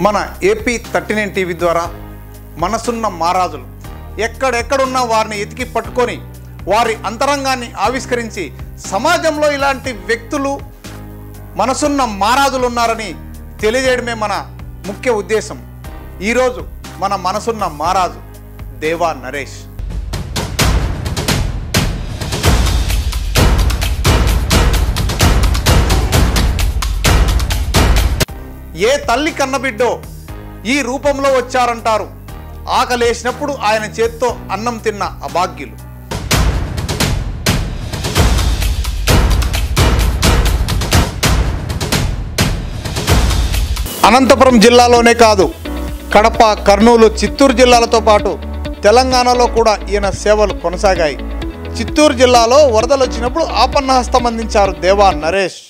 మన AP39 TV ద్వారా మనసున్న మహారాజులు ఎక్కడెక్కడున్నా వారిని ఎతికి పట్టుకొని వారి అంతరంగాన్ని ఆవిష్కరించి సమాజంలో ఇలాంటి వ్యక్తులు మనసున్న మహారాజులు ఉన్నారని తెలియజేయడమే మన ముఖ్య ఉద్దేశం. ఈరోజు మన మనసున్న మహారాజు దేవా నరేష్. ఏ తల్లి కన్నబిడ్డో ఈ రూపంలో వచ్చారంటారు. ఆకలేసినప్పుడు ఆయన చేత్తో అన్నం తిన్న అభాగ్యులు. అనంతపురం జిల్లాలోనే కాదు, కడప, కర్నూలు, చిత్తూరు జిల్లాలతో పాటు తెలంగాణలో కూడా ఈయన సేవలు కొనసాగాయి. చిత్తూరు జిల్లాలో వరదలు వచ్చినప్పుడు ఆపన్నహస్తం అందించారు దేవా నరేష్.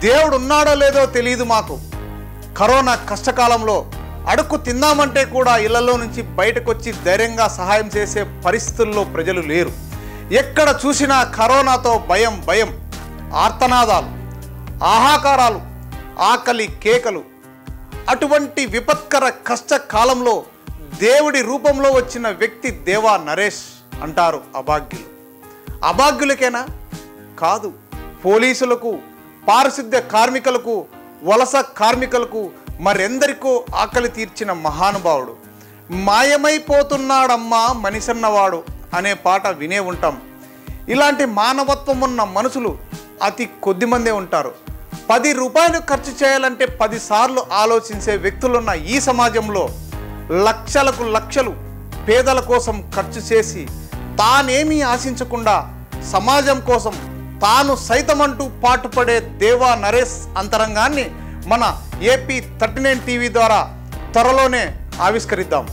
దేవుడు ఉన్నాడో లేదో తెలియదు మాకు. కరోనా కష్టకాలంలో అడుక్కు తిందామంటే కూడా ఇళ్లలో నుంచి బయటకు వచ్చి ధైర్యంగా సహాయం చేసే పరిస్థితుల్లో ప్రజలు లేరు. ఎక్కడ చూసినా కరోనాతో భయం భయం, ఆర్తనాదాలు, ఆహాకారాలు, ఆకలి కేకలు. అటువంటి విపత్కర కష్టకాలంలో దేవుడి రూపంలో వచ్చిన వ్యక్తి దేవా నరేష్ అంటారు అభాగ్యులు. అభాగ్యులకేనా? కాదు, పోలీసులకు, పారిశుద్ధ్య కార్మికులకు, వలస కార్మికులకు, మరెందరికో ఆకలి తీర్చిన మహానుభావుడు. మాయమైపోతున్నాడమ్మా మనిషన్నవాడు అనే పాట వినే ఉంటాం. ఇలాంటి మానవత్వం ఉన్న మనుషులు అతి కొద్దిమందే ఉంటారు. 10 రూపాయలు ఖర్చు చేయాలంటే 10 సార్లు ఆలోచించే వ్యక్తులున్న ఈ సమాజంలో లక్షలకు లక్షలు పేదల కోసం ఖర్చు చేసి తానేమీ ఆశించకుండా సమాజం కోసం తాను సైతమంటూ పాటుపడే దేవా నరేష్ అంతరంగాన్ని మన AP39 టీవీ ద్వారా త్వరలోనే ఆవిష్కరిద్దాం.